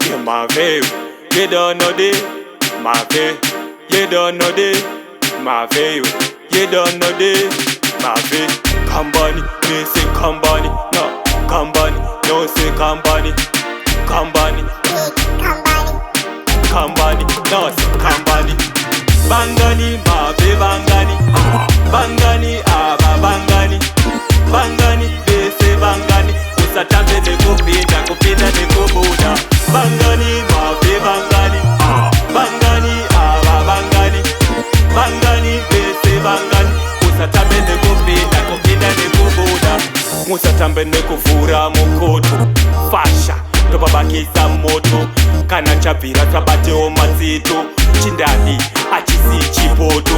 Yeah, my babe, you don't know this. My babe, you don't know this. My babe, you don't know this. My babe, company, me say company. No, company, no say company. Company, company, no say company. Bangani, my babe, bangani. Bangani, aba bangani. Bangani, they say bangani. Usatambe nekupinda, kupinda nekubuda. Bangani, my babe, bangani. Bangani, aba bangani. Bangani, they say bangani. Usatambe nekupinda, kupinda nekubuda. Usatambe nekufura mukoto. Fasha, tobabakisa moto. Kana chapira tabateo mazito. Chindani, achisi chipoto.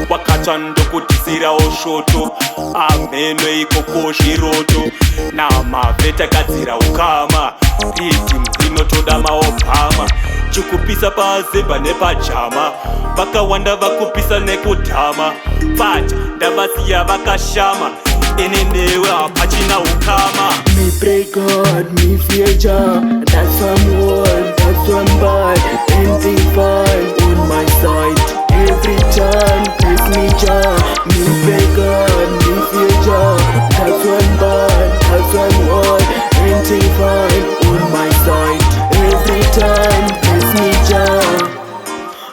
Wakatwa ndokutisira oshoto. Ameno ikoko shiroto. Na maveta kadzira ukama. Riddim inotoda maopama. Chukupisa pazemba nepajama. Vakawanda vakupisa nekutama. Pacha ndavasiya vakashama. Enenewe apachina ukama. Me pray God, me fear Jah. That's why I'm one, that's why I'm bad. Anything fine on my side. Every time, bless me Jah. Me pray God, me fear Jah. That's why I'm bad, that's why I'm one. Anything fine on my side. Every time, bless me Jah.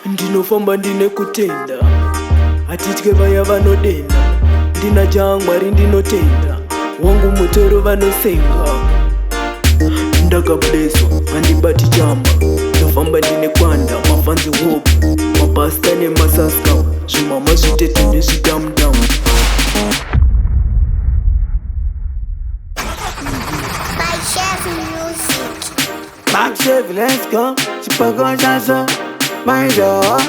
Ndinofamba ndine kutenda. Atitye vaya vanodenda. Ndina Mwari ndinotenda. Wangu mutoro vanosenga. Ndakableswa handibati chamba. Ndofamba ndine kwanda mafanzi hope. Mapasta nemasaska. Zvimama zvitete nezvidamdam. McChevy, let's go. Chipako chaso. My door.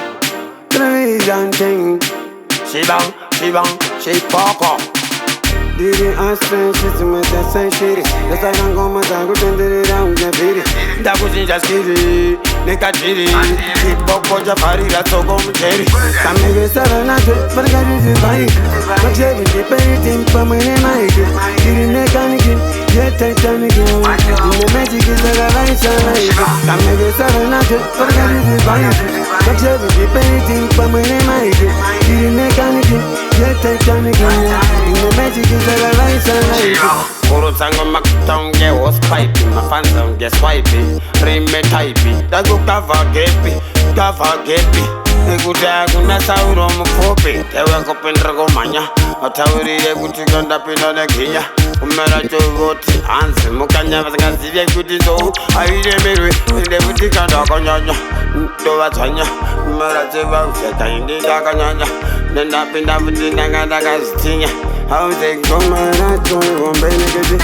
Television thing. She bang, she pop up. Did it aspect, she's a meta century. The second come, I go to the down, the video. That was in just city, Nika Chiri. Hit Boko Jafari, that's so come cherry. Come make a serenade, but I got it by McChevy, the penny thing for my night. Didn't make anything, yet Titanic. The magic is a light sunlight. Come make a serenade, but I got it by McChevy, the penny thing for my night. Didn't make anything, yet Titanic. The magic is a light sunlight. Kurutsango makutong ge was piping, my fans don't get swiping, rime typing, that go cover gepi, ekuta kuna sauro mufopi, tewe kopendra gomanya, atawiri ekuti gonda pino na ginya, umera chogoti, anse mukanya vasangazivye kuti zo, aire mirwe, inde kuti kanda kanyanya, ndo vatanya, umera cheva useka indi dakanyanya, nenda pinda kuti nanganda kazitinya. How they go man, I don't want baby.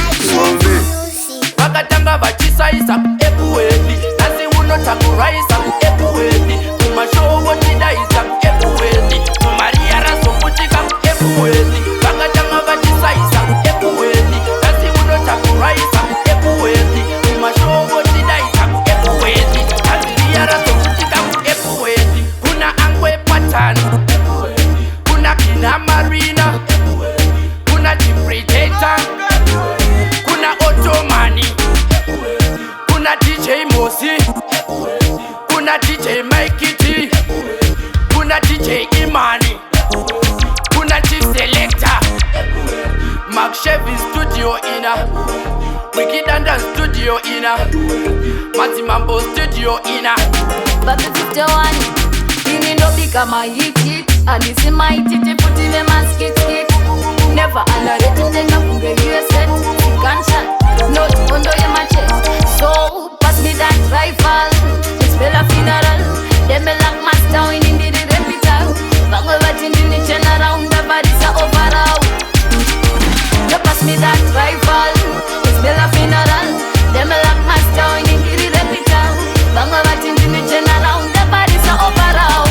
Vakatanga vachisaisa epuweni nasi unotakuraisa epuweni kumashowo chidaisa epuweni kumariara sokutika epuweni vakatanga vachisaisa epuweni nasi unotakuraisa epuweni kumashowo chidaisa epuweni aziriara sokutika epuweni kuna angwe patano kuna kina marina kuna Predator, kuna Ottomani, kuna DJ Mosi, kuna DJ Mikey, kuna DJ Imani, kuna Chief Selector, McChevystudio ina, Wikidanda studio ina, Multimedia studio ina. But the 51, ini ndo become a hit, and this is my titi put in the mask hit. Never underrated, take up from the US set. Gunshot, not under my chest. So, pass me that rifle. It's Bella funeral. Them me lock my down in the repeater. Bang over in the general, the bodies are overall. You pass me that rifle. It's Bella funeral. Them me lock my down in the repeater. Bang over in the general, the bodies are overall.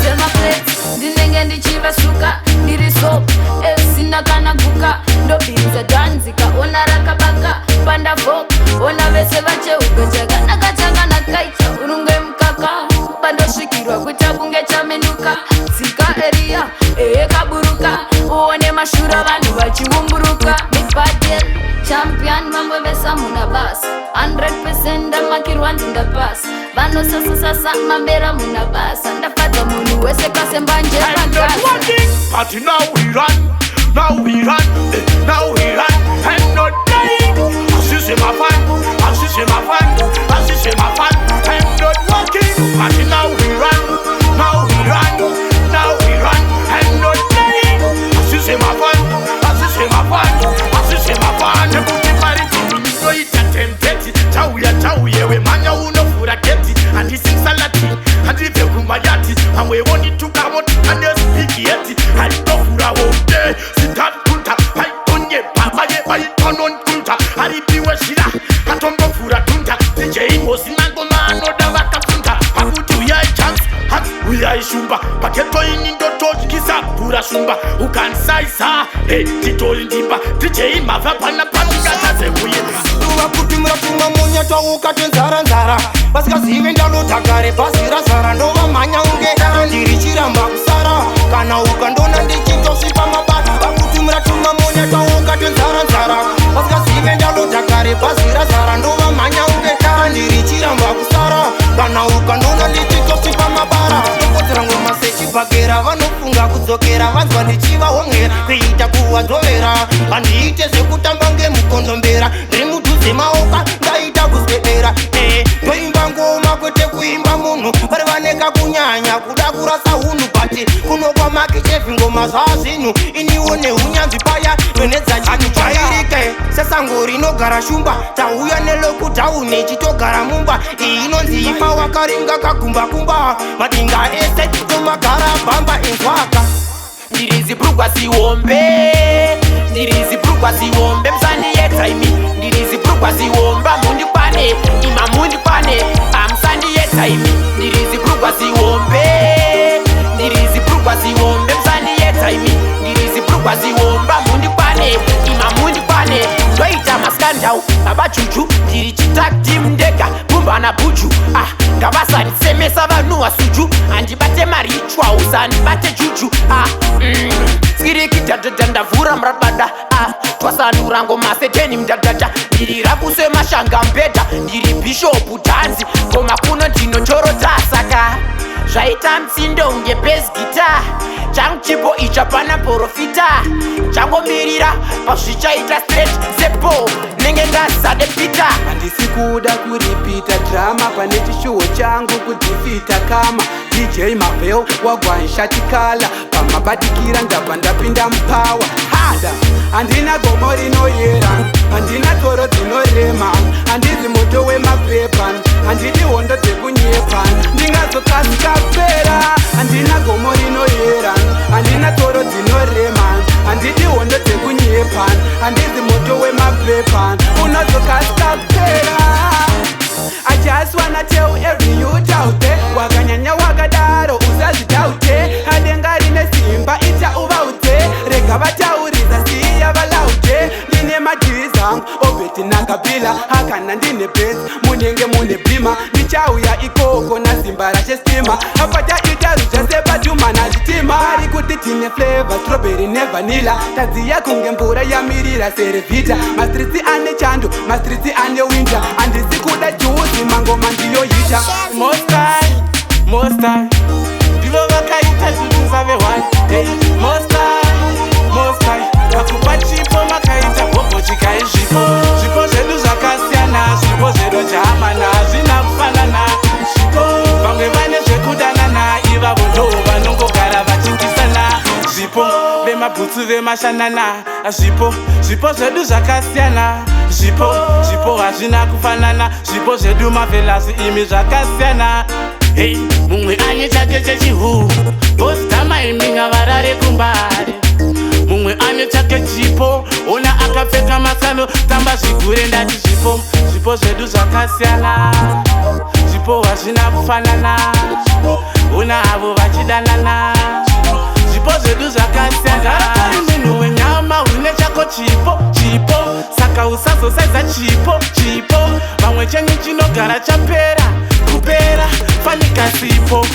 Sell my plates, the neng and the chiva suka, the soap. Sina kana kuka, ndo binza danzika, ona rakabaka. mabasa 100% ndamakirwa ndingapasa vanosasasasa mambera munabasa ndafadza munhu wese kasembanje pagasa But now we run, now we run, now we run. I'm not dying. Assist my fan, assist my fan, assist my fan. I'm not walking. But now we run, now we run, now we run. I'm not dying. Assist my fan, assist my fan, assist my fan. Put it back into me. So it's a tempted. Chauya, we manya uno fura keti. And this is salati, and if you come yati, and we want it to come out and just speak yeti. I don't fura wote, sit down kunta. I don't get papa, I don't on kunta. I be where she la, I don't go fura kunta. The J was in Angoma, no Davaka kunta. I would do ya chance, we are shumba. But you're going in the torch, kisa, pura shumba. Who can size her? Hey, Tito Limba, the J, Mavapana, Patika, that's a way. Kutimura munya tauka tenzara vasikazive ndalotagare pasira zara ndova manya ungedara ndiri chiramba kusara kana ukandona ndichitosvipa mabata vakutimura munya tauka tenzara vasikazive ndalotagare pasira zara ndova manya ungedara ndiri chiramba kusara kana ukandona ndichitosvipa mabara tokodzera ngoma sechibhagera vanofunga kudzokera vanzwa ndichivahongera kuita kuwadhovera vandiite zvekutamba ngemukondombera ndiri mudhuze maoka ndaita kuswedera toimba ngoma kwete kuimba munhu vari vaneka kunyanya kuda kurasa hunhu bati kunokwa McChevy ngoma zvazvinhu iniwo neunyanzvi paya donedza chinhu chairike sesango rinogara shumba tauya nelokutauni chitogara mumba iyi inonzi ifa wakaringa kagumbakumba madinga ese tomagara bhamba enzwaka ndirizibrugwa ziwombe ndirizibrugwa ziwombe msandiyedzaimi ndirizibrugwa ziwomba mundikwane ima mundikwane amsandiyedzaimi ndirizibrugwa ziwombe ndirizibrugwa ziwombe msandiyedzaimi ndirizibrugwa ziwomba mundikwane ima mundikwane ndoita maskandau abajuju ndiri chitaktim ndega bumbana buju ngavasanditsemesa vanhu vasuju handibate marichwa usandibate juju skiriki dadada ndavhura murabada twasanura ngoma seteni mdadada ndiri rakuse mashanga mbedha ndiri bhishopu dhanzi ngoma kuno ndinotorota saka zvaita mtsindo unge besgita changu chipo icha pana porofita changomirira pazvichaita straight sepo nenge ndazade pita handisi kuda kuripita drama pane chishuwo changu kudhifita kama DJ Mabel wagwanshatikala pamabatikira ndabva ndapinda mupawa hada handina gomo rinoyera handina toro dzinorema handizi moto wemapepa handidi hondo dzekunyepa ndingazokazikapera handina gomo rinoyera handina toro dzinorema handidi hondo dzekunyepa handizi moto wemapepa unazokazikapera I just wanna tell every youth out there wakanyanya wakadaro usazvitaute hadenga rine simba ita uvaute rega vatauriza siya valaute ndine madhirizi angu obheti nakabhila hakana ndine bhesi munenge mune bhima ndichauya ikoko nazimba rachestima apataita ruja sepatuma nazvitima ari kuti tine flavor strawberry nevanilla tadziya kunge mvura yamirira serevita mastritsi ane chando mastritsi ane winter handisi kuda juzi mangoma ndiyoyita mostai ndivo vakaita kuti zave one mostai vakupa chipo makaita bobochikai zvipo zvedu zvakasiyana zvipo zvedu jahamana zvina kufanana zvipo vamwe vane zvekudanana ivavo ndo vanongogara vachikisana zvipo vemabhutsu vemashanana zvipo zvedu zvakasiyana zvipo hazvina kufanana zvipo zvedu mavhelasi imi zvakasiyana hey, mumwe ane chake chechihu bositamaimhinga varare kumbare mumwe ane chake chipo ona akapfeka masano tamba zvigure ndati zvipo zvedu zvakasiyana zvipo hazvina kufanana ona avo vachidanana zvipo zvedu zvakasiyana munhu wenyama une chako chipo saka usazosaidza chipo vamwe chenyu chinogara chapera kupera fanika sipo